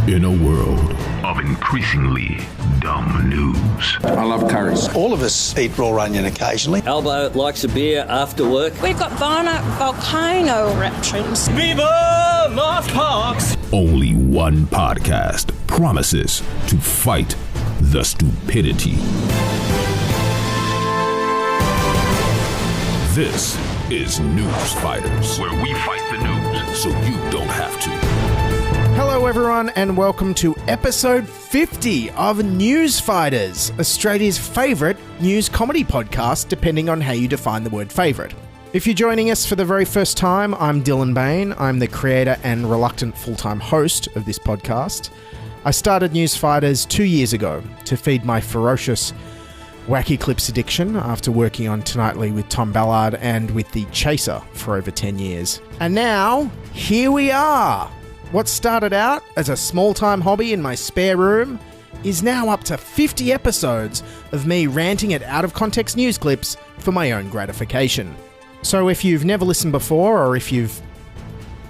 In a world of increasingly dumb news. I love curries. All of us eat raw onion occasionally. Albo likes a beer after work. We've got volcano eruptions. Viva Moth Parks! Only one podcast promises to fight the stupidity. This is Newsfighters, where we fight the news so you don't have to. Hello everyone and welcome to episode 50 of Newsfighters, Australia's favourite news comedy podcast, depending on how you define the word favourite. If you're joining us for the very first time, I'm Dylan Bain. I'm the creator and reluctant full-time host of this podcast. I started Newsfighters 2 years ago to feed my ferocious Wacky Clips addiction after working on Tonightly with Tom Ballard and with The Chaser for over 10 years. And now, here we are! What started out as a small-time hobby in my spare room is now up to 50 episodes of me ranting at out-of-context news clips for my own gratification. So if you've never listened before, or if you've,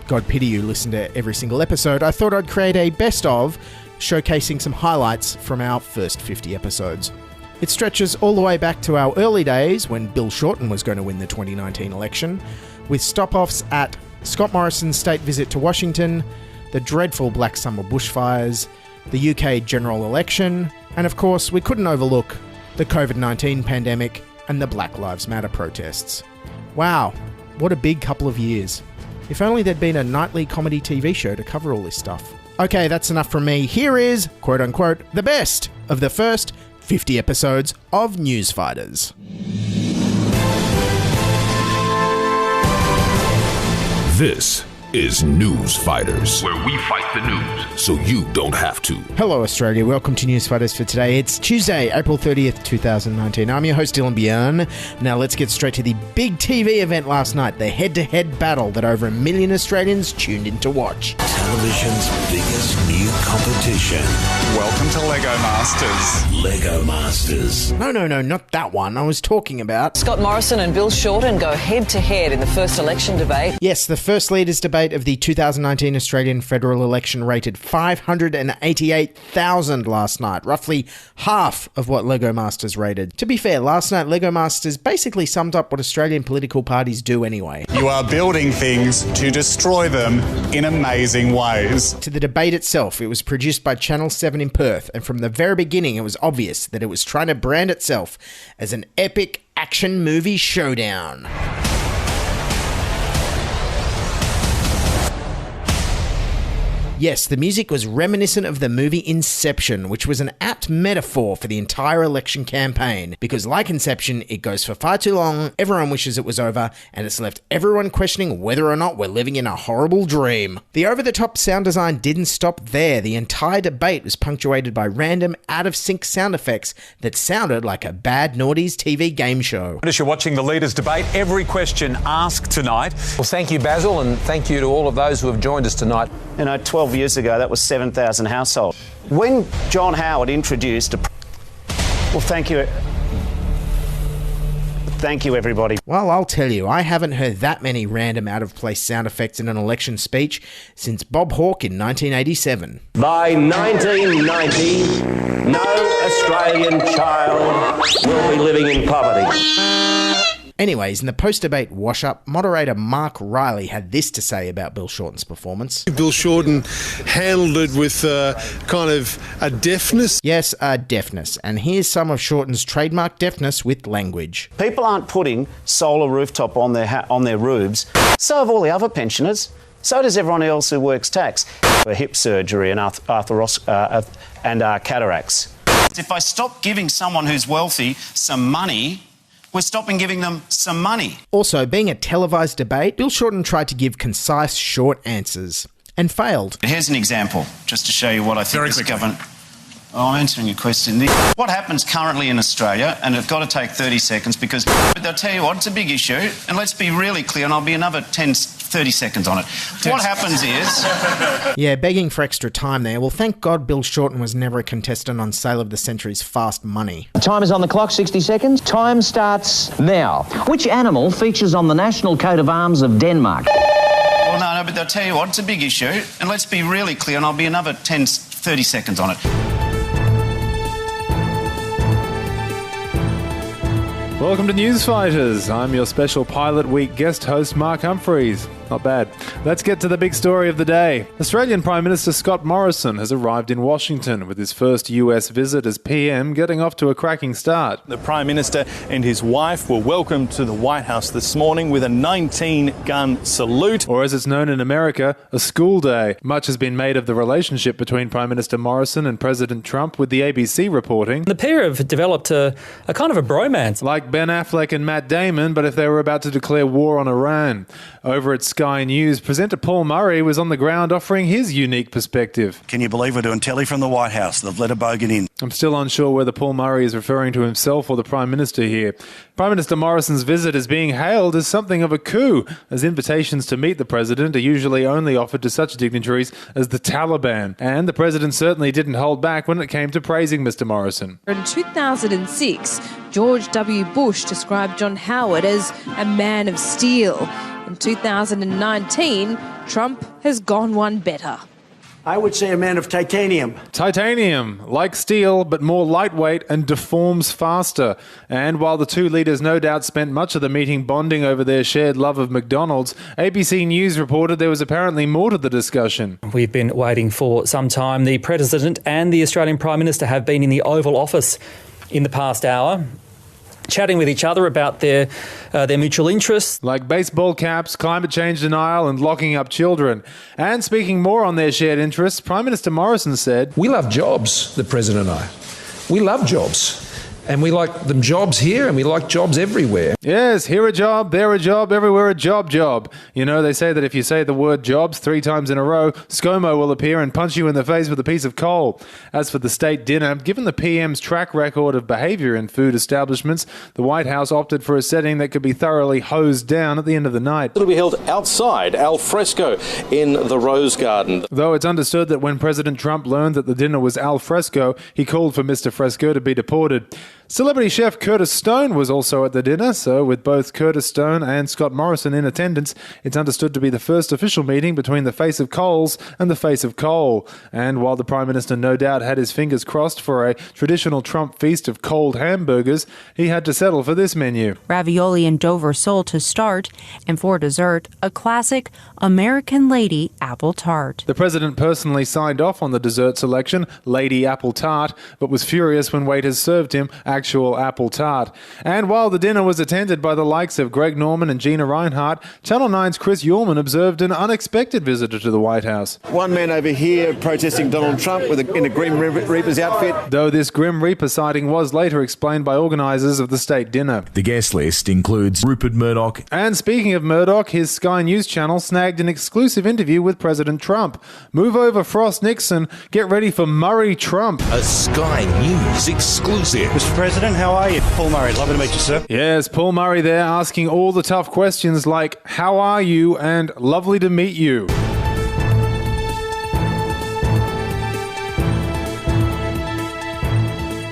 God pity you, listened to every single episode, I thought I'd create a best-of showcasing some highlights from our first 50 episodes. It stretches all the way back to our early days when Bill Shorten was going to win the 2019 election, with stop-offs at Scott Morrison's state visit to Washington, the dreadful Black Summer bushfires, the UK general election, and of course we couldn't overlook the COVID-19 pandemic and the Black Lives Matter protests. Wow, what a big couple of years. If only there'd been a nightly comedy TV show to cover all this stuff. Okay, that's enough from me. Here is, quote-unquote, the best of the first 50 episodes of Newsfighters. This is Newsfighters, where we fight the news so you don't have to. Hello Australia, welcome to Newsfighters for today. It's Tuesday, April 30th, 2019. I'm your host Dylan Byrne. Now let's get straight to the big TV event last night, the head-to-head battle that over 1 million Australians tuned in to watch. Television's biggest new competition. Welcome to Lego Masters. Lego Masters. No, not that one. I was talking about Scott Morrison and Bill Shorten go head-to-head in the first election debate. Yes, the first leaders debate of the 2019 Australian federal election rated 588,000 last night, roughly half of what Lego Masters rated. To be fair, last night Lego Masters basically summed up what Australian political parties do anyway. You are building things to destroy them in amazing ways. To the debate itself, it was produced by Channel 7 in Perth, and from the very beginning it was obvious that it was trying to brand itself as an epic action movie showdown. Yes, the music was reminiscent of the movie Inception, which was an apt metaphor for the entire election campaign, because like Inception, it goes for far too long, everyone wishes it was over, and it's left everyone questioning whether or not we're living in a horrible dream. The over-the-top sound design didn't stop there. The entire debate was punctuated by random, out-of-sync sound effects that sounded like a bad noughties TV game show. As you're watching the leaders' debate, every question asked tonight. Well, thank you, Basil, and thank you to all of those who have joined us tonight. 12 years ago, that was 7,000 households. When John Howard introduced well, thank you. Thank you, everybody. Well, I'll tell you, I haven't heard that many random out-of-place sound effects in an election speech since Bob Hawke in 1987. By 1990, no Australian child will be living in poverty. Anyways, in the post-debate wash-up, moderator Mark Riley had this to say about Bill Shorten's performance. Bill Shorten handled it with kind of a deftness. Yes, a deftness. And here's some of Shorten's trademark deftness with language. People aren't putting solar rooftop on their roofs. So have all the other pensioners. So does everyone else who works tax for hip surgery and cataracts. If I stop giving someone who's wealthy some money, we're stopping giving them some money. Also, being a televised debate, Bill Shorten tried to give concise, short answers and failed. Here's an example, just to show you what I think this government... Oh, I'm answering your question. What happens currently in Australia, and it's got to take 30 seconds because... But I'll tell you what, it's a big issue, and let's be really clear, and I'll be another 30 seconds on it. What happens is... Yeah, begging for extra time there. Well, thank God Bill Shorten was never a contestant on Sale of the Century's Fast Money. Time is on the clock, 60 seconds. Time starts now. Which animal features on the national coat of arms of Denmark? Well, no, but I'll tell you what, it's a big issue, and let's be really clear, and I'll be another 10, 30 seconds on it. Welcome to Newsfighters. I'm your special Pilot Week guest host, Mark Humphries. Not bad. Let's get to the big story of the day. Australian Prime Minister Scott Morrison has arrived in Washington with his first US visit as PM getting off to a cracking start. The Prime Minister and his wife were welcomed to the White House this morning with a 19-gun salute. Or as it's known in America, a school day. Much has been made of the relationship between Prime Minister Morrison and President Trump, with the ABC reporting. The pair have developed a kind of a bromance. Like Ben Affleck and Matt Damon, but if they were about to declare war on Iran. Over at Sky News, presenter Paul Murray was on the ground offering his unique perspective. Can you believe we're doing telly from the White House? They've let a bogan in. I'm still unsure whether Paul Murray is referring to himself or the Prime Minister here. Prime Minister Morrison's visit is being hailed as something of a coup, as invitations to meet the President are usually only offered to such dignitaries as the Taliban. And the President certainly didn't hold back when it came to praising Mr. Morrison. In 2006, George W. Bush described John Howard as a man of steel. In 2019, Trump has gone one better. I would say a man of titanium. Titanium, like steel, but more lightweight and deforms faster. And while the two leaders no doubt spent much of the meeting bonding over their shared love of McDonald's, ABC News reported there was apparently more to the discussion. We've been waiting for some time. The President and the Australian Prime Minister have been in the Oval Office in the past hour, chatting with each other about their mutual interests. Like baseball caps, climate change denial and locking up children. And speaking more on their shared interests, Prime Minister Morrison said, "We love jobs, the President and I. We love jobs. And we like them jobs here and we like jobs everywhere." Yes, here a job, there a job, everywhere a job. You know, they say that if you say the word jobs 3 times in a row, ScoMo will appear and punch you in the face with a piece of coal. As for the state dinner, given the PM's track record of behaviour in food establishments, the White House opted for a setting that could be thoroughly hosed down at the end of the night. It'll be held outside, al fresco, in the Rose Garden. Though it's understood that when President Trump learned that the dinner was al fresco, he called for Mr. Fresco to be deported. Celebrity chef Curtis Stone was also at the dinner, so with both Curtis Stone and Scott Morrison in attendance, it's understood to be the first official meeting between the face of coals and the face of coal. And while the Prime Minister no doubt had his fingers crossed for a traditional Trump feast of cold hamburgers, he had to settle for this menu. Ravioli and Dover sole to start, and for dessert, a classic American Lady apple tart. The President personally signed off on the dessert selection, Lady Apple Tart, but was furious when waiters served him actual apple tart. And while the dinner was attended by the likes of Greg Norman and Gina Reinhart, Channel 9's Chris Uhlmann observed an unexpected visitor to the White House. One man over here protesting Donald Trump in a Grim Reaper's outfit. Though this Grim Reaper sighting was later explained by organisers of the state dinner. The guest list includes Rupert Murdoch. And speaking of Murdoch, his Sky News channel snagged an exclusive interview with President Trump. Move over, Frost Nixon. Get ready for Murray Trump. A Sky News exclusive. Mr. President, how are you? Paul Murray, lovely to meet you, sir. Yes, Paul Murray there asking all the tough questions like, how are you and lovely to meet you.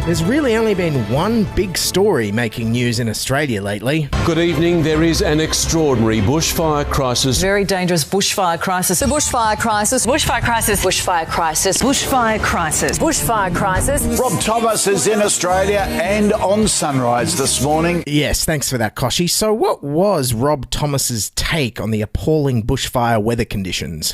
There's really only been one big story making news in Australia lately. Good evening. There is an extraordinary bushfire crisis. Very dangerous bushfire crisis. The bushfire crisis. Bushfire crisis. Bushfire crisis. Bushfire crisis. Bushfire crisis. Rob Thomas is in Australia and on Sunrise this morning. Yes, thanks for that, Koshy. So what was Rob Thomas's take on the appalling bushfire weather conditions?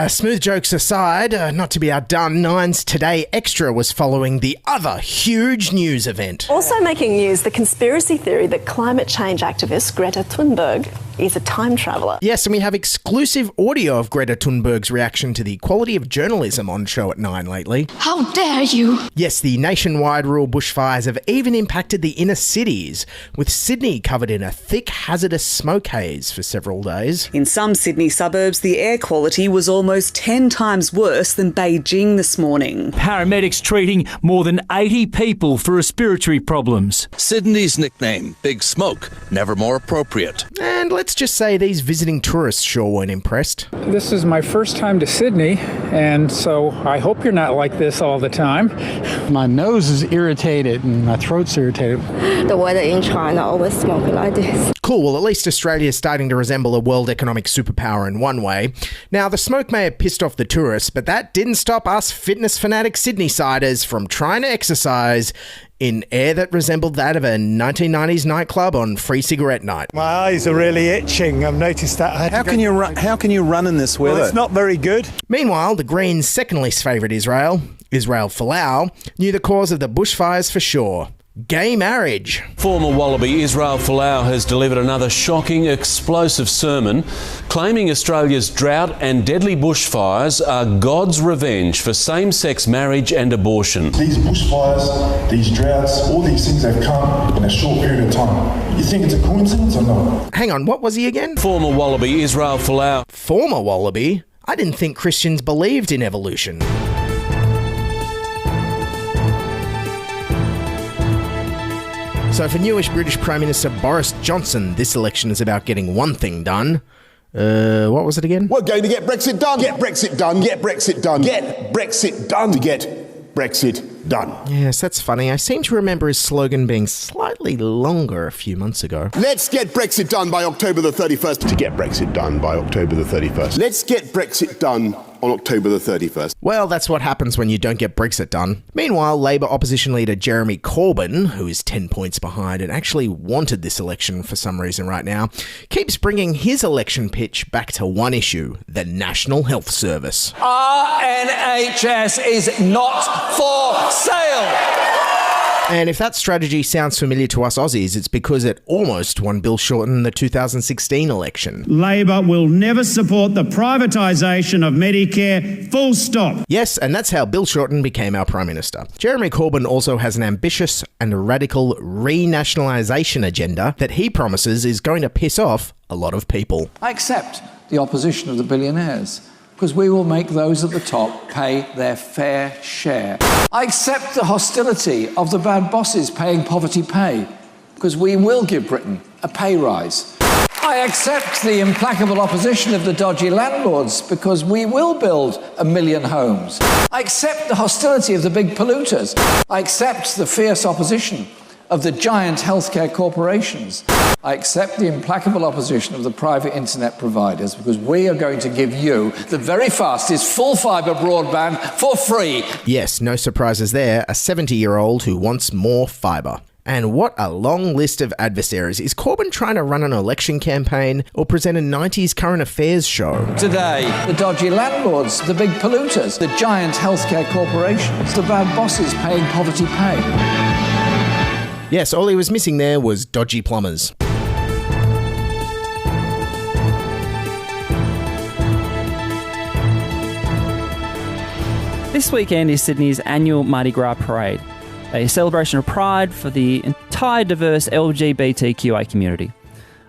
Smooth jokes aside, not to be outdone, Nine's Today Extra was following the other huge news event. Also making news, the conspiracy theory that climate change activist Greta Thunberg is a time traveller. Yes, and we have exclusive audio of Greta Thunberg's reaction to the quality of journalism on Show at 9 lately. How dare you! Yes, the nationwide rural bushfires have even impacted the inner cities, with Sydney covered in a thick hazardous smoke haze for several days. In some Sydney suburbs, the air quality was almost 10 times worse than Beijing this morning. Paramedics treating more than 80 people for respiratory problems. Sydney's nickname, Big Smoke, never more appropriate. And let's just say these visiting tourists sure weren't impressed. This is my first time to Sydney, and so I hope you're not like this all the time. My nose is irritated and my throat's irritated. The weather in China always smoky like this. Cool, well, at least Australia is starting to resemble a world economic superpower in one way. Now, the smoke may have pissed off the tourists, but that didn't stop us fitness fanatic Sydney-siders from trying to exercise in air that resembled that of a 1990s nightclub on free cigarette night. My eyes are really itching. I've noticed that. How can you run in this weather? Well, it's not very good. Meanwhile, the Greens' second least favourite Israel Folau, knew the cause of the bushfires for sure. Gay marriage. Former Wallaby Israel Folau has delivered another shocking, explosive sermon, claiming Australia's drought and deadly bushfires are God's revenge for same-sex marriage and abortion. These bushfires, these droughts, all these things have come in a short period of time. You think it's a coincidence or not? Hang on, what was he again? Former Wallaby Israel Folau. Former Wallaby? I didn't think Christians believed in evolution. So for newish British Prime Minister Boris Johnson, this election is about getting one thing done. What was it again? We're going to get Brexit done. Get Brexit done. Get Brexit done. Get Brexit done. To get Brexit done. Yes, that's funny. I seem to remember his slogan being slightly longer a few months ago. Let's get Brexit done by October the 31st. To get Brexit done by October the 31st. Let's get Brexit done on October the 31st. Well, that's what happens when you don't get Brexit done. Meanwhile, Labour opposition leader Jeremy Corbyn, who is 10 points behind and actually wanted this election for some reason right now, keeps bringing his election pitch back to one issue, the National Health Service. Our NHS is not for sale. And if that strategy sounds familiar to us Aussies, it's because it almost won Bill Shorten in the 2016 election. Labor will never support the privatisation of Medicare, full stop. Yes, and that's how Bill Shorten became our Prime Minister. Jeremy Corbyn also has an ambitious and radical renationalisation agenda that he promises is going to piss off a lot of people. I accept the opposition of the billionaires, because we will make those at the top pay their fair share. I accept the hostility of the bad bosses paying poverty pay, because we will give Britain a pay rise. I accept the implacable opposition of the dodgy landlords, because we will build 1 million homes. I accept the hostility of the big polluters. I accept the fierce opposition of the giant healthcare corporations. I accept the implacable opposition of the private internet providers, because we are going to give you the very fastest full fibre broadband for free. Yes, no surprises there. A 70-year-old who wants more fibre. And what a long list of adversaries. Is Corbyn trying to run an election campaign or present a 90s current affairs show? Today, the dodgy landlords, the big polluters, the giant healthcare corporations, the bad bosses paying poverty pay. Yes, all he was missing there was dodgy plumbers. This weekend is Sydney's annual Mardi Gras parade, a celebration of pride for the entire diverse LGBTQI community.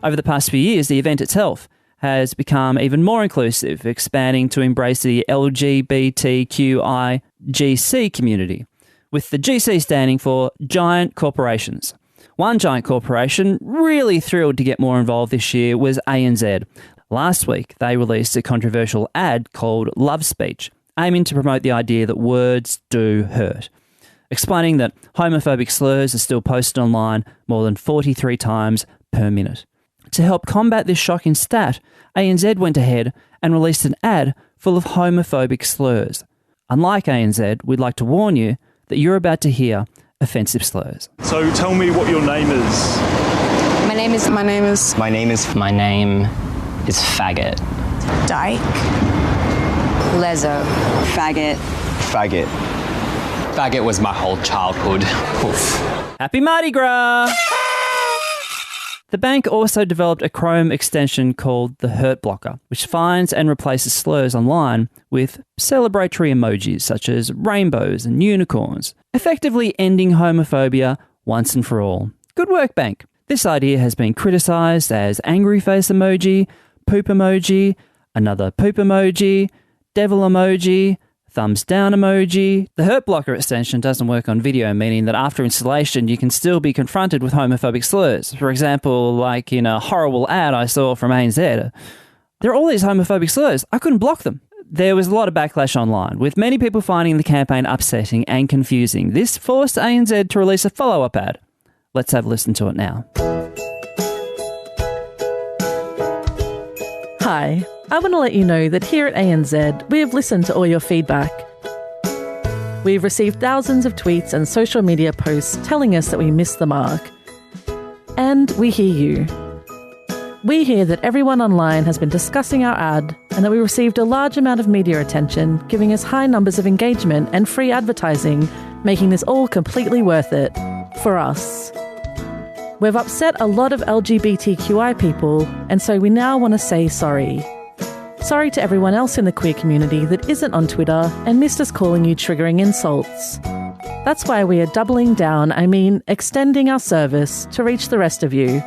Over the past few years, the event itself has become even more inclusive, expanding to embrace the LGBTQI-GC community, with the GC standing for Giant Corporations. One giant corporation really thrilled to get more involved this year was ANZ. Last week, they released a controversial ad called Love Speech, aiming to promote the idea that words do hurt, explaining that homophobic slurs are still posted online more than 43 times per minute. To help combat this shocking stat, ANZ went ahead and released an ad full of homophobic slurs. Unlike ANZ, we'd like to warn you that you're about to hear offensive slurs. So tell me what your name is. My name is faggot. Dyke. Lezo. Faggot. Faggot was my whole childhood. Oof. Happy Mardi Gras! The bank also developed a Chrome extension called the Hurt Blocker, which finds and replaces slurs online with celebratory emojis such as rainbows and unicorns, effectively ending homophobia once and for all. Good work, bank. This idea has been criticised as angry face emoji, poop emoji, another poop emoji, devil emoji, thumbs down emoji. The Hurt Blocker extension doesn't work on video, meaning that after installation you can still be confronted with homophobic slurs. For example, like in a horrible ad I saw from ANZ. There are all these homophobic slurs. I couldn't block them. There was a lot of backlash online, with many people finding the campaign upsetting and confusing. This forced ANZ to release a follow-up ad. Let's have a listen to it now. Hi, I want to let you know that here at ANZ, we have listened to all your feedback. We've received thousands of tweets and social media posts telling us that we missed the mark. And we hear you. We hear that everyone online has been discussing our ad and that we received a large amount of media attention, giving us high numbers of engagement and free advertising, making this all completely worth it. For us. We've upset a lot of LGBTQI people, and so we now want to say sorry. Sorry to everyone else in the queer community that isn't on Twitter and missed us calling you triggering insults. That's why we are doubling down, extending our service to reach the rest of you.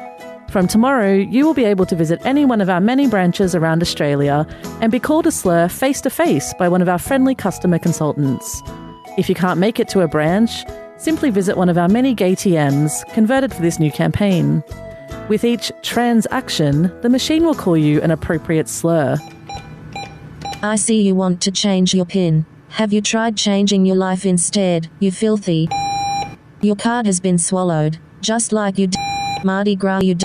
From tomorrow, you will be able to visit any one of our many branches around Australia and be called a slur face-to-face by one of our friendly customer consultants. If you can't make it to a branch, simply visit one of our many gay TMs converted for this new campaign. With each trans action, the machine will call you an appropriate slur. I see you want to change your PIN. Have you tried changing your life instead, you filthy? Your card has been swallowed, just like you Mardi Gras you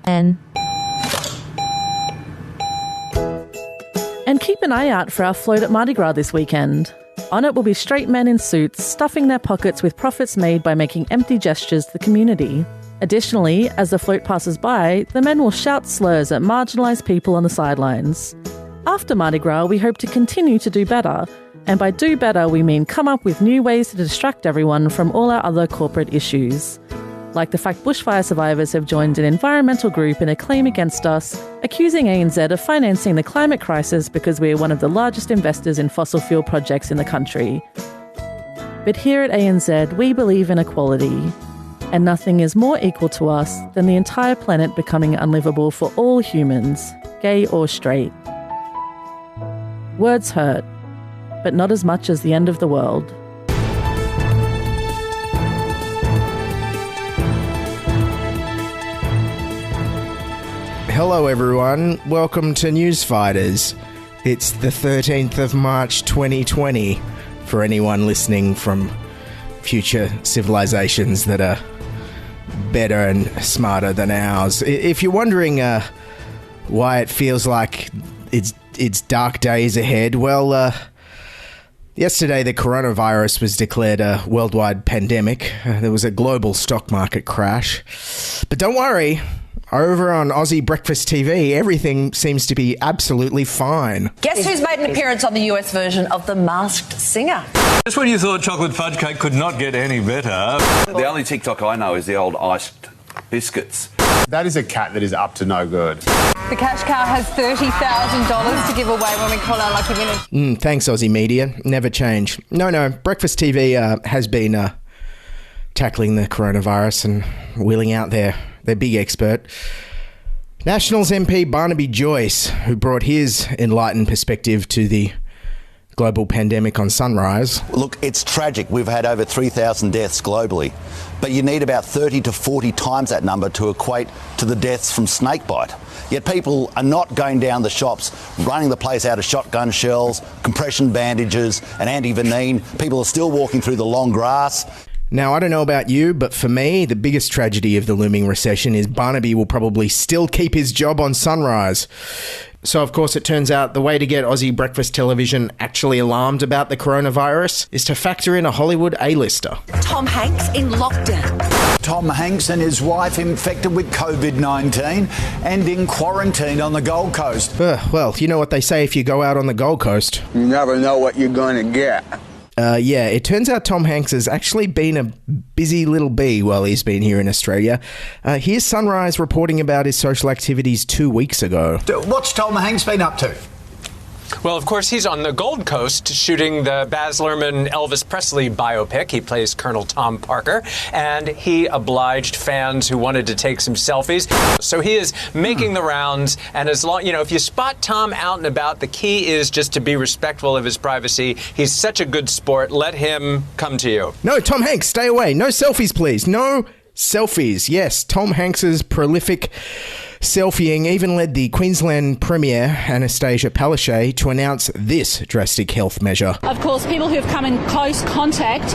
And keep an eye out for our float at Mardi Gras this weekend. On it will be straight men in suits stuffing their pockets with profits made by making empty gestures to the community. Additionally, as the float passes by, the men will shout slurs at marginalised people on the sidelines. After Mardi Gras, we hope to continue to do better. And by do better, we mean come up with new ways to distract everyone from all our other corporate issues. Like the fact bushfire survivors have joined an environmental group in a claim against us, accusing ANZ of financing the climate crisis because we are one of the largest investors in fossil fuel projects in the country. But here at ANZ, we believe in equality, and nothing is more equal to us than the entire planet becoming unlivable for all humans, gay or straight. Words hurt, but not as much as the end of the world. Hello everyone, welcome to Newsfighters. It's the 13th of March 2020 for anyone listening from future civilizations that are better and smarter than ours. If you're wondering why it feels like it's dark days ahead, well, yesterday the coronavirus was declared a worldwide pandemic. There was a global stock market crash. But don't worry. Over on Aussie Breakfast TV, everything seems to be absolutely fine. Guess who's made an appearance on the US version of The Masked Singer? Just when you thought chocolate fudge cake could not get any better. The only TikTok I know is the old iced biscuits. That is a cat that is up to no good. The cash cow has $30,000 to give away when we call our lucky winners. Thanks, Aussie media. Never change. No, Breakfast TV has been tackling the coronavirus and wheeling out their big expert, Nationals MP Barnaby Joyce, who brought his enlightened perspective to the global pandemic on Sunrise. Look, it's tragic. We've had over 3,000 deaths globally, but you need about 30 to 40 times that number to equate to the deaths from snakebite. Yet people are not going down the shops, running the place out of shotgun shells, compression bandages and anti-venene. People are still walking through the long grass. Now, I don't know about you, but for me, the biggest tragedy of the looming recession is Barnaby will probably still keep his job on Sunrise. So, of course, it turns out the way to get Aussie breakfast television actually alarmed about the coronavirus is to factor in a Hollywood A-lister. Tom Hanks in lockdown. Tom Hanks and his wife infected with COVID-19 and in quarantine on the Gold Coast. Well, you know what they say if you go out on the Gold Coast. You never know what you're going to get. Yeah, it turns out Tom Hanks has actually been a busy little bee while he's been here in Australia. Here's Sunrise reporting about his social activities 2 weeks ago. What's Tom Hanks been up to? Well, of course, he's on the Gold Coast shooting the Baz Luhrmann Elvis Presley biopic. He plays Colonel Tom Parker, and he obliged fans who wanted to take some selfies. So he is making the rounds, and as long, if you spot Tom out and about, the key is just to be respectful of his privacy. He's such a good sport. Let him come to you. No, Tom Hanks, stay away. No selfies, please. No selfies. Yes, Tom Hanks's prolific Selfieing even led the Queensland Premier, Anastasia Palaszczuk, to announce this drastic health measure. Of course, people who have come in close contact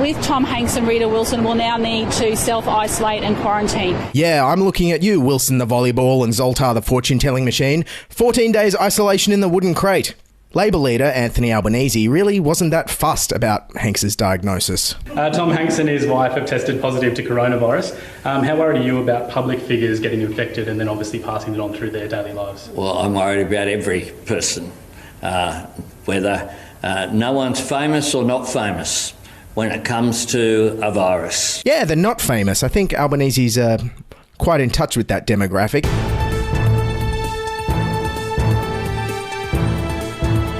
with Tom Hanks and Rita Wilson will now need to self-isolate and quarantine. Yeah, I'm looking at you, Wilson the volleyball and Zoltar the fortune-telling machine. 14 days isolation in the wooden crate. Labour leader Anthony Albanese really wasn't that fussed about Hanks's diagnosis. Tom Hanks and his wife have tested positive to coronavirus. How worried are you about public figures getting infected and then obviously passing it on through their daily lives? Well, I'm worried about every person, whether no one's famous or not famous when it comes to a virus. Yeah, they're not famous. I think Albanese's quite in touch with that demographic.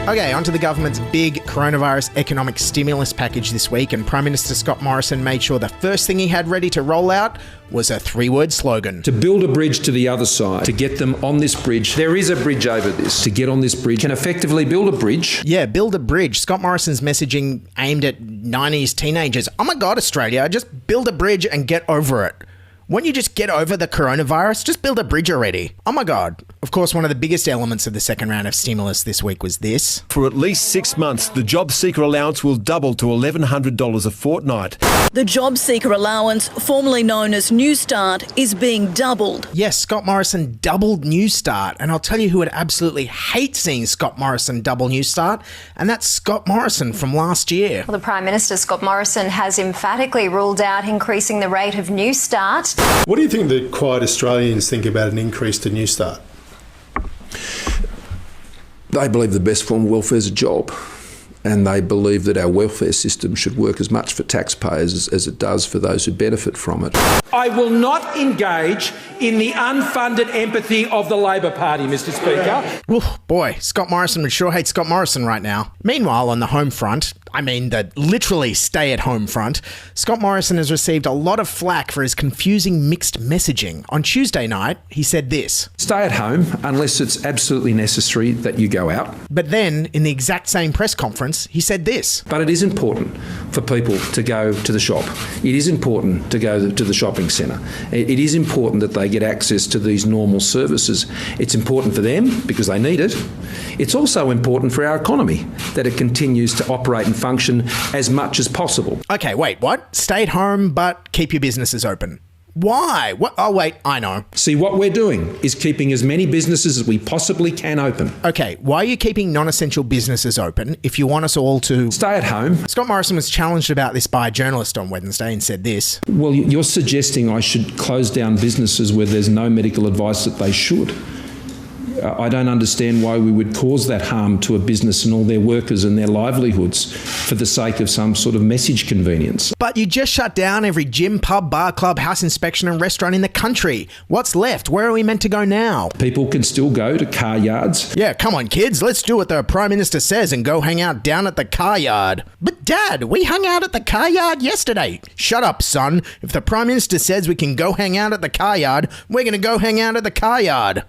Okay, onto the government's big coronavirus economic stimulus package this week, and Prime Minister Scott Morrison made sure the first thing he had ready to roll out was a 3-word slogan. To build a bridge to the other side, to get them on this bridge. There is a bridge over this. To get on this bridge, can effectively build a bridge. Yeah, build a bridge. Scott Morrison's messaging aimed at 90s teenagers. Oh my God, Australia, just build a bridge and get over it. Won't you just get over the coronavirus? Just build a bridge already. Oh my God. Of course, one of the biggest elements of the second round of stimulus this week was this. For at least 6 months, the job seeker allowance will double to $1,100 a fortnight. The job seeker allowance, formerly known as Newstart, is being doubled. Yes, Scott Morrison doubled Newstart. And I'll tell you who would absolutely hate seeing Scott Morrison double Newstart, and that's Scott Morrison from last year. Well, the Prime Minister, Scott Morrison, has emphatically ruled out increasing the rate of Newstart. What do you think that quiet Australians think about an increase to Newstart? They believe the best form of welfare is a job, and they believe that our welfare system should work as much for taxpayers as it does for those who benefit from it. I will not engage in the unfunded empathy of the Labor Party, Mr. Speaker. Ooh, boy, Scott Morrison would sure hate Scott Morrison right now. Meanwhile, on the home front, I mean the literally stay-at-home front, Scott Morrison has received a lot of flack for his confusing mixed messaging. On Tuesday night, he said this. Stay at home unless it's absolutely necessary that you go out. But then, in the exact same press conference, he said this. But it is important for people to go to the shop. It is important to go to the shopping centre. It is important that they get access to these normal services. It's important for them because they need it. It's also important for our economy that it continues to operate and function as much as possible. Okay, wait, what? Stay at home but keep your businesses open. Why? What? Oh, wait, I know. See, what we're doing is keeping as many businesses as we possibly can open. Okay, why are you keeping non-essential businesses open if you want us all to... Stay at home. Scott Morrison was challenged about this by a journalist on Wednesday and said this. Well, you're suggesting I should close down businesses where there's no medical advice that they should. I don't understand why we would cause that harm to a business and all their workers and their livelihoods for the sake of some sort of message convenience. But you just shut down every gym, pub, bar, club, house inspection and restaurant in the country. What's left? Where are we meant to go now? People can still go to car yards. Yeah, come on, kids. Let's do what the Prime Minister says and go hang out down at the car yard. But Dad, we hung out at the car yard yesterday. Shut up, son. If the Prime Minister says we can go hang out at the car yard, we're going to go hang out at the car yard.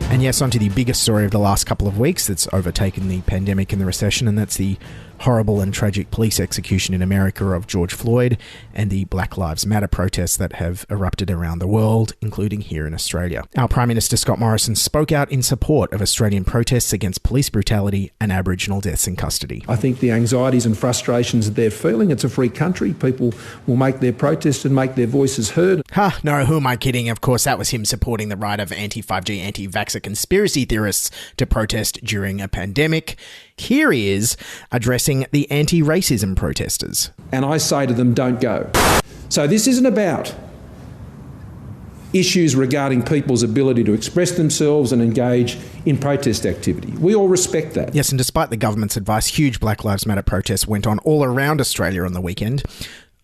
And yes, onto the biggest story of the last couple of weeks that's overtaken the pandemic and the recession, and that's the horrible and tragic police execution in America of George Floyd and the Black Lives Matter protests that have erupted around the world, including here in Australia. Our Prime Minister Scott Morrison spoke out in support of Australian protests against police brutality and Aboriginal deaths in custody. I think the anxieties and frustrations that they're feeling, it's a free country. People will make their protests and make their voices heard. No, who am I kidding? Of course, that was him supporting the right of anti-5G, anti-vaxxer conspiracy theorists to protest during a pandemic. Here he is addressing the anti-racism protesters. And I say to them, don't go. So this isn't about issues regarding people's ability to express themselves and engage in protest activity. We all respect that. Yes, and despite the government's advice, huge Black Lives Matter protests went on all around Australia on the weekend.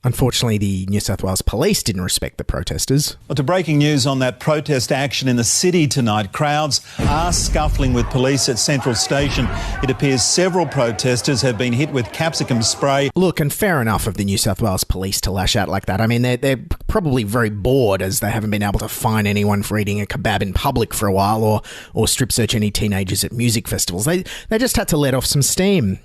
Unfortunately, the New South Wales Police didn't respect the protesters. Well, to breaking news on that protest action in the city tonight, crowds are scuffling with police at Central Station. It appears several protesters have been hit with capsicum spray. Look, and fair enough of the New South Wales Police to lash out like that. I mean, they're probably very bored as they haven't been able to fine anyone for eating a kebab in public for a while or strip search any teenagers at music festivals. They just had to let off some steam.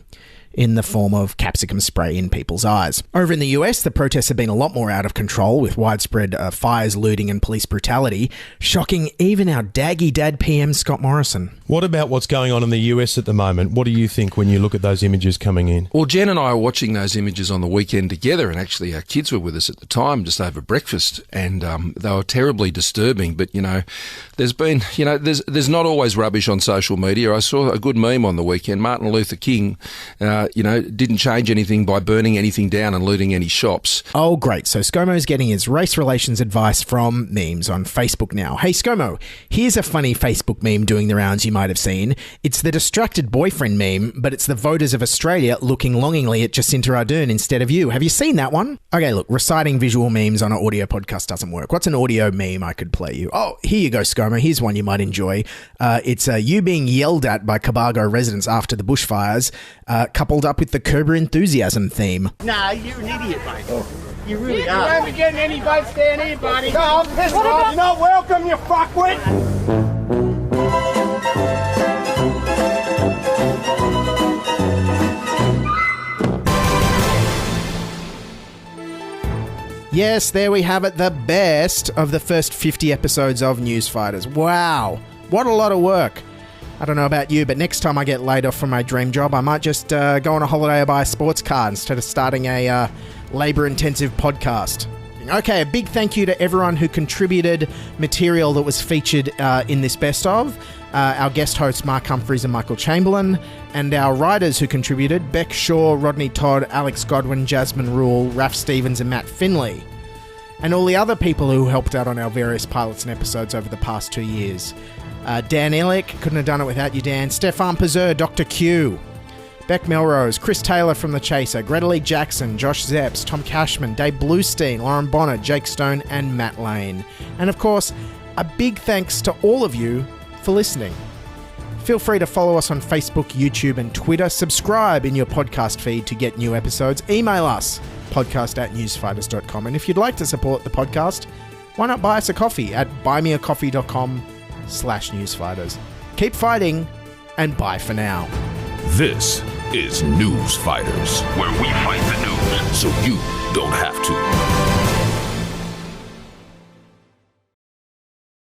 in the form of capsicum spray in people's eyes. Over in the US, the protests have been a lot more out of control, with widespread fires, looting and police brutality, shocking even our daggy dad PM Scott Morrison. What about what's going on in the US at the moment? What do you think when you look at those images coming in? Well, Jen and I were watching those images on the weekend together, and actually our kids were with us at the time, just over breakfast, and they were terribly disturbing. But, there's been, there's not always rubbish on social media. I saw a good meme on the weekend. Martin Luther King, didn't change anything by burning anything down and looting any shops. Oh, great. So ScoMo's getting his race relations advice from memes on Facebook now. Hey, ScoMo, here's a funny Facebook meme doing the rounds you might have seen. It's the distracted boyfriend meme, but it's the voters of Australia looking longingly at Jacinta Ardern instead of you. Have you seen that one? Okay, look, reciting visual memes on an audio podcast doesn't work. What's an audio meme I could play you? Oh, here you go, ScoMo. Here's one you might enjoy. It's you being yelled at by Cobargo residents after the bushfires, coupled up with the Curb Your Enthusiasm theme. Nah, you're an idiot, mate. You really are. You ain't getting any votes down here, buddy. No, I'm pissed off. You're not welcome, you fuckwit. Yes, there we have it, the best of the first 50 episodes of Newsfighters. Wow, what a lot of work. I don't know about you, but next time I get laid off from my dream job, I might just go on a holiday or buy a sports car instead of starting a labour-intensive podcast. Okay, a big thank you to everyone who contributed material that was featured in this best of. Our guest hosts, Mark Humphries and Michael Chamberlin, and our writers who contributed, Beck Shaw, Rodney Todd, Alex Godwin, Jasmine Rule, Raph Stevens and Matt Finley. And all the other people who helped out on our various pilots and episodes over the past 2 years. Dan Ellick, couldn't have done it without you, Dan. Stefan Pazur, Dr. Q. Beck Melrose, Chris Taylor from The Chaser, Greta Lee Jackson, Josh Zepps, Tom Cashman, Dave Bluestein, Lauren Bonner, Jake Stone and Matt Lane. And of course, a big thanks to all of you for listening. Feel free to follow us on Facebook, YouTube and Twitter. Subscribe in your podcast feed to get new episodes. Email us, podcast@newsfighters.com. And if you'd like to support the podcast, why not buy us a coffee at buymeacoffee.com/newsfighters. Keep fighting and bye for now. This is Newsfighters, where we fight the news so you don't have to.